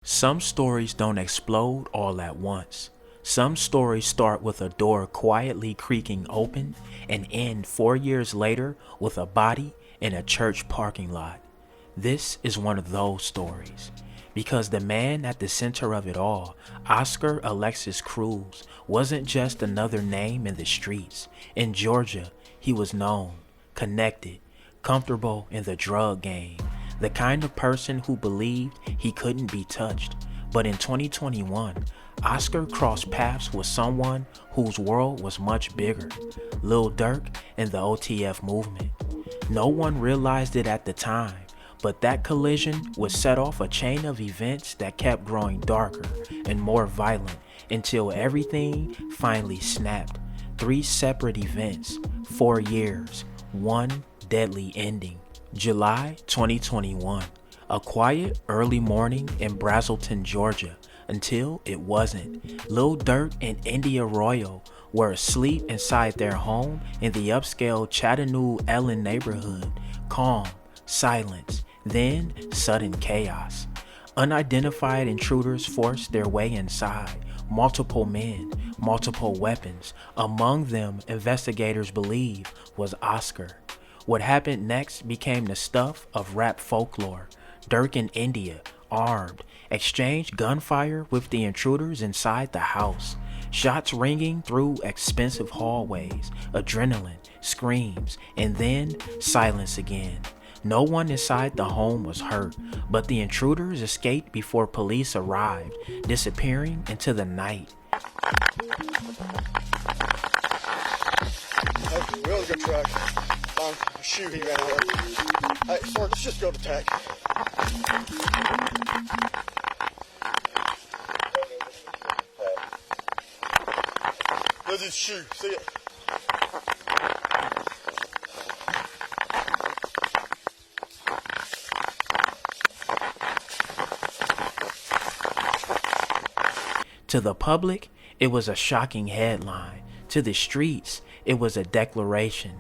Some stories don't explode all at once. Some stories start with a door quietly creaking open and end 4 years later with a body in a church parking lot. This is one of those stories. Because the man at the center of it all, Oscar Alexis Cruz, wasn't just another name in the streets. In Georgia, he was known, connected, comfortable in the drug game. The kind of person who believed he couldn't be touched. But in 2021, Oscar crossed paths with someone whose world was much bigger, Lil Durk and the OTF movement. No one realized it at the time, but that collision would set off a chain of events that kept growing darker and more violent until everything finally snapped. 3 separate events, 4 years, one deadly ending. July 2021, a quiet early morning in Brazelton, Georgia, until it wasn't. Lil Durk and India Royal were asleep inside their home in the upscale Chattanooga Ellen neighborhood. Calm, silence, then sudden chaos. Unidentified intruders forced their way inside. Multiple men, multiple weapons. Among them, investigators believe, was Oscar. What happened next became the stuff of rap folklore. Durk and India, armed, exchanged gunfire with the intruders inside the house. Shots ringing through expensive hallways, adrenaline, screams, and then silence again. No one inside the home was hurt, but the intruders escaped before police arrived, disappearing into the night. Hey, really good truck. Shoe he ran out of. Hey, sir, let's just go to tech. There's his shoe. See it? To the public, it was a shocking headline. To the streets, it was a declaration.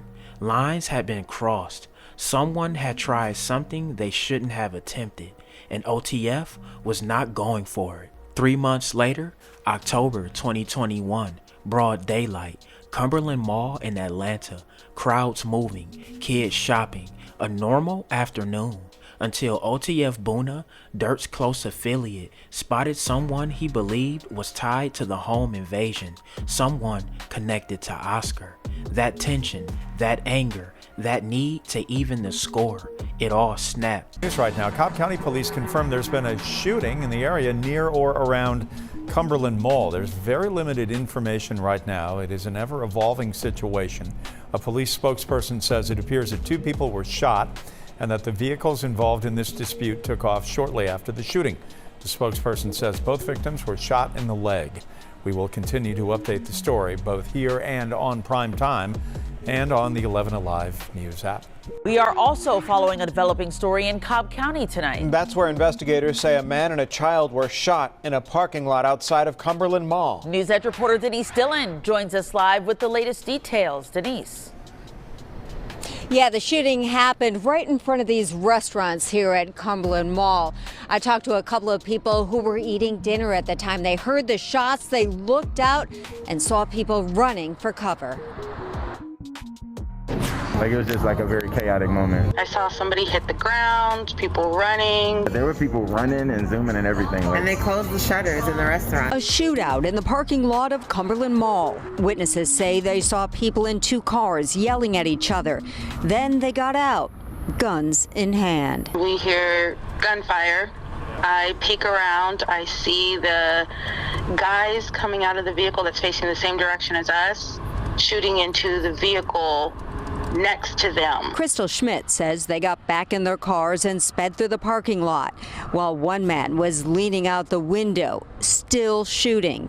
Lines had been crossed. Someone had tried something they shouldn't have attempted, and OTF was not going for it. 3 months later, October 2021, broad daylight, Cumberland Mall in Atlanta, crowds moving, kids shopping, a normal afternoon. Until OTF Boona, Durk's close affiliate, spotted someone he believed was tied to the home invasion, someone connected to Oscar. That tension, that anger, that need to even the score, it all snapped. News right now, Cobb County Police confirm there's been a shooting in the area near or around Cumberland Mall. There's very limited information right now. It is an ever-evolving situation. A police spokesperson says it appears that 2 people were shot and that the vehicles involved in this dispute took off shortly after the shooting. The spokesperson says both victims were shot in the leg. We will continue to update the story both here and on Prime Time and on the 11 Alive News app. We are also following a developing story in Cobb County tonight. That's where investigators say a man and a child were shot in a parking lot outside of Cumberland Mall. News Edge reporter Denise Dillon joins us live with the latest details. Denise. Yeah, the shooting happened right in front of these restaurants here at Cumberland Mall. I talked to a couple of people who were eating dinner at the time they heard the shots. They looked out and saw people running for cover. Like, it was just like a very chaotic moment. I saw somebody hit the ground, people running. There were people running and zooming and everything. And they closed the shutters in the restaurant. A shootout in the parking lot of Cumberland Mall. Witnesses say they saw people in 2 cars yelling at each other. Then they got out, guns in hand. We hear gunfire. I peek around. I see the guys coming out of the vehicle that's facing the same direction as us, shooting into the vehicle next to them. Crystal Schmidt says they got back in their cars and sped through the parking lot while one man was leaning out the window, still shooting.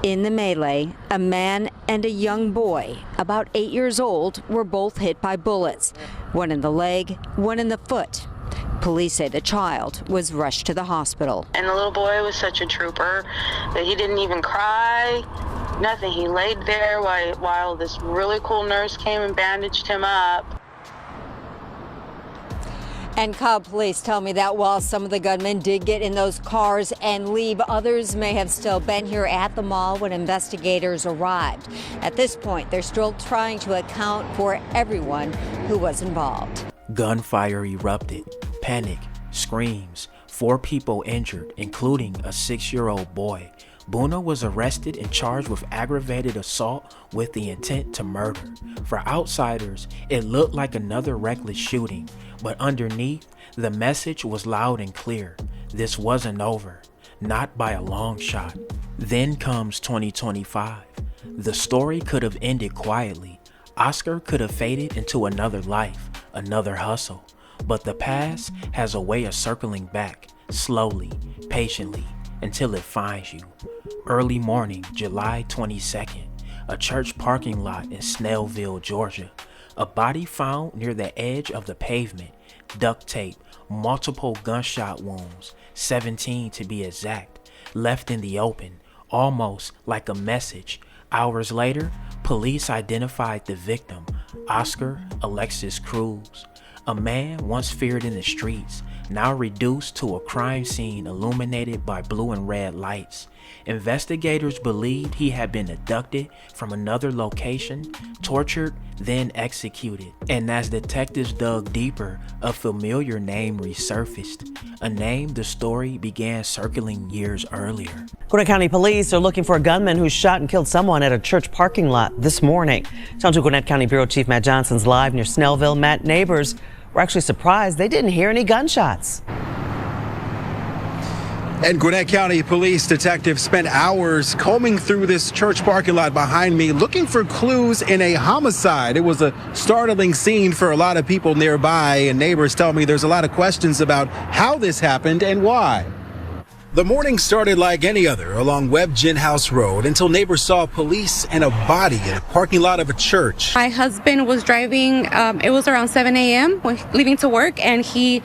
In the melee, a man and a young boy, about 8 years old, were both hit by bullets, one in the leg, one in the foot. Police say the child was rushed to the hospital. And the little boy was such a trooper that he didn't even cry. Nothing. He laid there while this really cool nurse came and bandaged him up. And Cobb police tell me that while some of the gunmen did get in those cars and leave, others may have still been here at the mall when investigators arrived. At this point, they're still trying to account for everyone who was involved. Gunfire erupted. Panic, screams, 4 people injured, including a 6-year-old boy. Buna was arrested and charged with aggravated assault with the intent to murder. For outsiders, it looked like another reckless shooting, but underneath, the message was loud and clear. This wasn't over, not by a long shot. Then comes 2025. The story could have ended quietly. Oscar could have faded into another life, another hustle. But the past has a way of circling back, slowly, patiently, until it finds you. Early morning, July 22nd, a church parking lot in Snellville, Georgia. A body found near the edge of the pavement, duct tape, multiple gunshot wounds, 17 to be exact, left in the open, almost like a message. Hours later, police identified the victim, Oscar Alexis Cruz, a man once feared in the streets, now reduced to a crime scene illuminated by blue and red lights. Investigators believed he had been abducted from another location, tortured, then executed. And as detectives dug deeper, a familiar name resurfaced, a name the story began circling years earlier. Gwinnett County Police are looking for a gunman who shot and killed someone at a church parking lot this morning. Sounds like Gwinnett County Bureau Chief Matt Johnson's live near Snellville. Matt, neighbors were actually surprised they didn't hear any gunshots. And Gwinnett County Police detectives spent hours combing through this church parking lot behind me looking for clues in a homicide. It was a startling scene for a lot of people nearby, and neighbors tell me there's a lot of questions about how this happened and why. The morning started like any other along Webb Gin House Road until neighbors saw police and a body in a parking lot of a church. My husband was driving, it was around 7 a.m. leaving to work, and he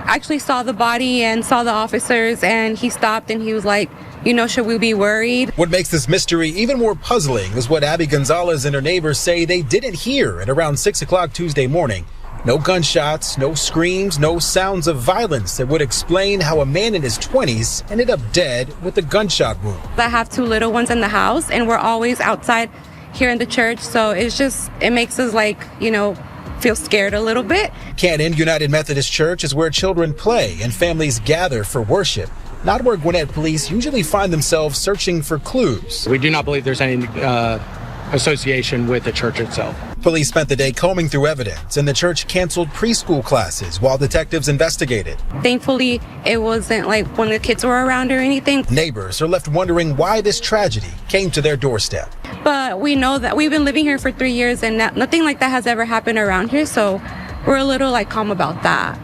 actually saw the body and saw the officers, and he stopped and he was like, you know, should we be worried? What makes this mystery even more puzzling is what Abby Gonzalez and her neighbors say they didn't hear at around 6 o'clock Tuesday morning. No gunshots, no screams, no sounds of violence that would explain how a man in his 20s ended up dead with a gunshot wound. I have 2 little ones in the house, and we're always outside here in the church, so it makes us like, you know, feel scared a little bit. Canton United Methodist Church is where children play and families gather for worship, not where Gwinnett police usually find themselves searching for clues. We do not believe there's any association with the church itself. Police spent the day combing through evidence, and the church canceled preschool classes while detectives investigated. Thankfully, it wasn't like when the kids were around or anything. Neighbors are left wondering why this tragedy came to their doorstep. But we know that we've been living here for 3 years, and nothing like that has ever happened around here, so we're a little calm about that.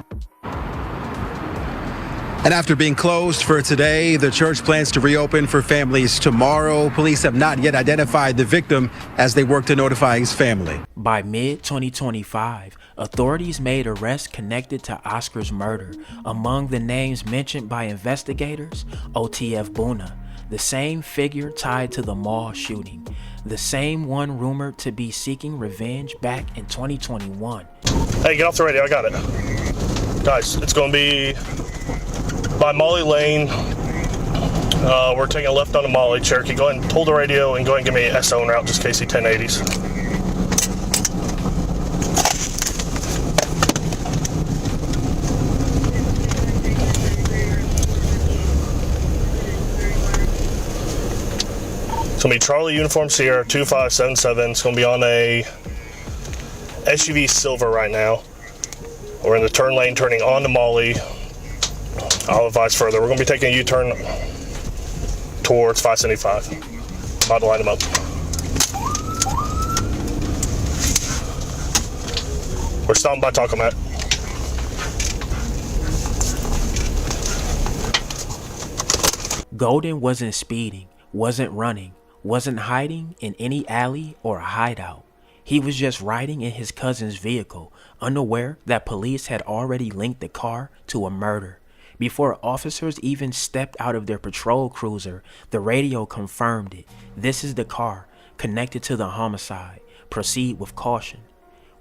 And after being closed for today, the church plans to reopen for families tomorrow. Police have not yet identified the victim as they work to notify his family. By mid-2025, authorities made arrests connected to Oscar's murder. Among the names mentioned by investigators, OTF Buna, the same figure tied to the mall shooting, the same one rumored to be seeking revenge back in 2021. Hey, get off the radio, I got it. Guys, it's going to be by Molly Lane. We're taking a left on the Molly. Cherokee, go ahead and pull the radio and go ahead and give me an SO en route, just KC 1080s. It's going to be Charlie Uniform Sierra 2577. It's going to be on a SUV Silver right now. We're in the turn lane turning on to Molly. I'll advise further. We're going to be taking a U-turn towards 575. About to line them up. We're stopping by Tacomet. Golden wasn't speeding, wasn't running, wasn't hiding in any alley or hideout. He was just riding in his cousin's vehicle, unaware that police had already linked the car to a murder. Before officers even stepped out of their patrol cruiser, the radio confirmed it. This is the car connected to the homicide. Proceed with caution.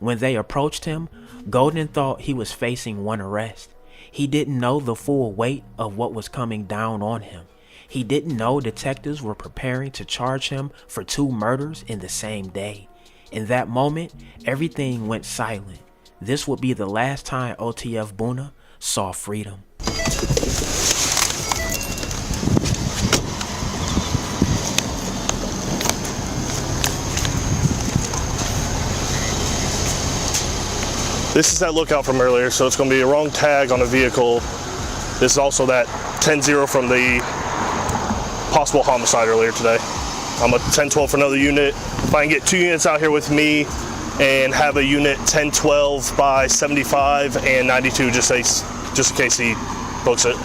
When they approached him, Golden thought he was facing one arrest. He didn't know the full weight of what was coming down on him. He didn't know detectives were preparing to charge him for 2 murders in the same day. In that moment, everything went silent. This would be the last time OTF Boona saw freedom. This is that lookout from earlier, so it's going to be a wrong tag on a vehicle. This is also that 10-0 from the possible homicide earlier today. I'm a 10-12 for another unit. If I can get 2 units out here with me and have a unit 10-12 by 75 and 92 just in case he books it.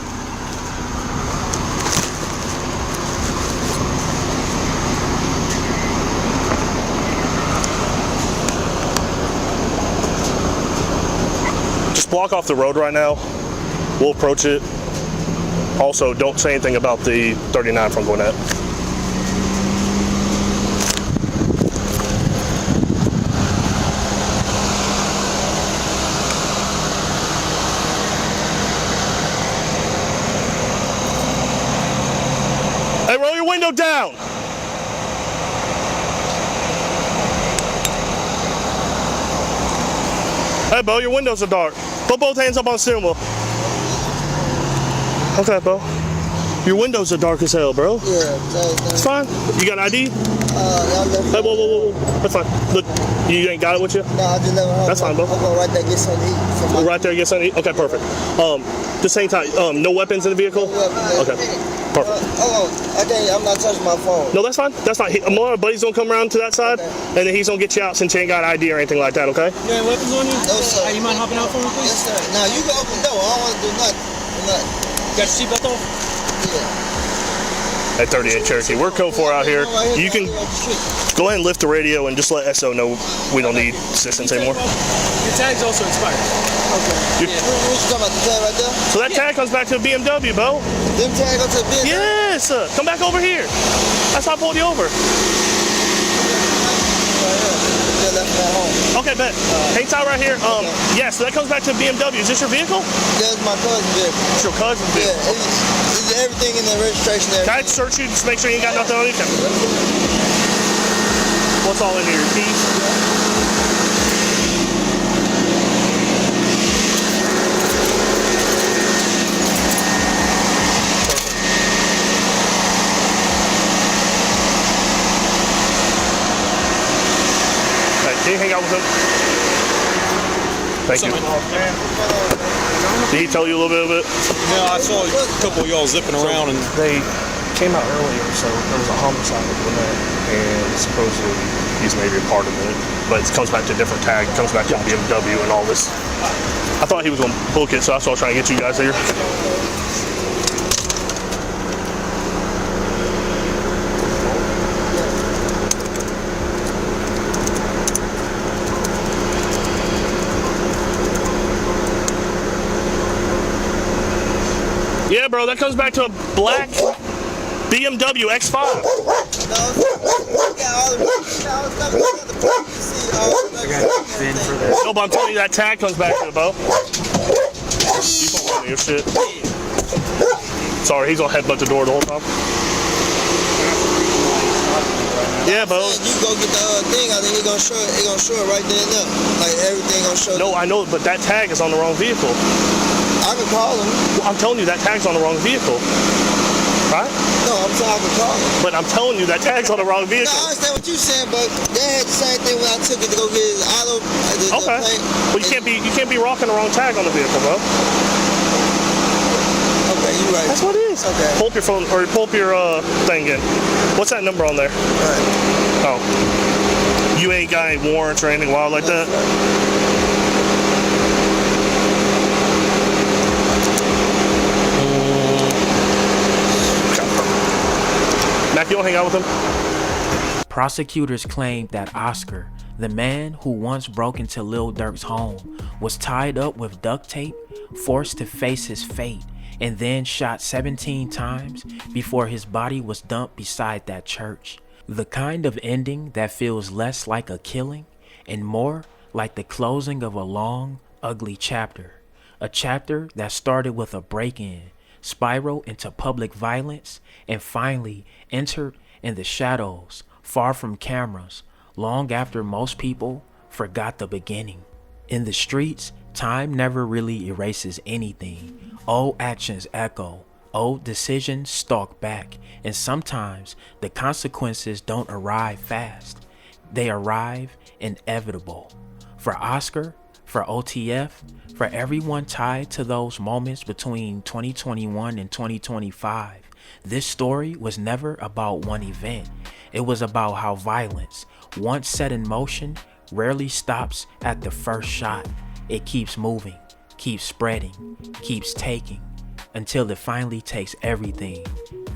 Block off the road right now. We'll approach it. Also, don't say anything about the 39 from Gwinnett. Hey, roll your window down. Hey, Bo, your windows are dark. Put both hands up on the steering wheel. Okay, Bo. Your windows are dark as hell, bro. Yeah, it's fine. You got an ID? Yeah, hey, whoa. That's fine. Look, you ain't got it with you? No, I just never. That's fine, Bo. I'm going right there get something to eat. Right there get something to eat? Okay, perfect. The same time, no weapons in the vehicle? No weapons. Okay, perfect. Hold on. I'm not touching my phone. No, that's fine. That's fine. My buddy's gonna come around to that side, and then he's gonna get you out since you ain't got ID or anything like that, okay? You have weapons on you? No, sir. Hey, you mind hopping out for me, please? Yes, sir. Now, you can open the door. I don't want to do nothing. Got your seatbelt on? Yeah. At 38 Cherokee. We're code 4 out here. You can go ahead and lift the radio and just let SO know we don't need assistance anymore. Your tag's also expired. Okay. What you talking about, the tag right there? So that tag comes back to the BMW, Bo. Them tag goes to the BMW? Yes, come back over here. That's how I pulled you over. Okay, bet. Hang tight right here. Yeah, so that comes back to the BMW. Is this your vehicle? That's my cousin's vehicle. It's your cousin's vehicle? Yeah, it's everything in the registration there. Can I search you just to make sure you ain't got nothing on you? What's all in here? Your keys? Can you hang out with him? Thank you. Did he tell you a little bit of it? Yeah, I saw a couple of y'all zipping around, and they came out earlier, so there was a homicide over there, and supposedly he's maybe a part of it, but it comes back to a different tag. It comes back to BMW and all this. I thought he was going to book it, so that's why I was trying to get you guys here. Yeah, bro, that comes back to a black BMW X5. No, but I'm telling you, that tag comes back to the Bo. You don't want your shit. Sorry, he's gonna headbutt the door the whole time. Yeah, Bo. You go get the thing, I think it's gonna show it right there and there. Like everything gonna show. No, I know, but that tag is on the wrong vehicle. I can call him. Well, I'm telling you, that tag's on the wrong vehicle. Right? No, I'm saying I can call him. But I'm telling you, that tag's on the wrong vehicle. No, I understand what you're saying, but they had the same thing when I took it to go get his auto. Okay. Well, you can't be rocking the wrong tag on the vehicle, bro. Okay, you're right. That's what it is. Okay. Pull up your phone, or pull up your thing in. What's that number on there? Right. Oh. You ain't got any warrants or anything wild like that? Mac, you don't hang out with him? Prosecutors claimed that Oscar, the man who once broke into Lil Durk's home, was tied up with duct tape, forced to face his fate, and then shot 17 times before his body was dumped beside that church. The kind of ending that feels less like a killing and more like the closing of a long, ugly chapter. A chapter that started with a break-in, spiraled into public violence, and finally entered in the shadows, far from cameras, long after most people forgot the beginning. In the streets, time never really erases anything. Old actions echo, old decisions stalk back, and sometimes the consequences don't arrive fast. They arrive inevitable. For Oscar, for OTF, for everyone tied to those moments between 2021 and 2025, this story was never about one event. It was about how violence, once set in motion, rarely stops at the first shot. It keeps moving, keeps spreading, keeps taking, until it finally takes everything.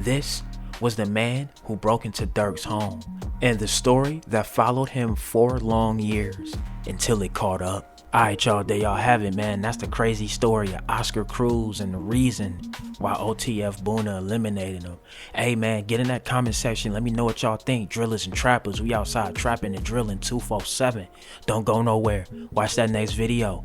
This was the man who broke into Durk's home, and the story that followed him 4 long years until it caught up. Alright y'all, there y'all have it, man. That's the crazy story of Oscar Cruz and the reason why OTF Boona eliminated him. Hey man, get in that comment section. Let me know what y'all think. Drillers and trappers, we outside trapping and drilling 247. Don't go nowhere. Watch that next video.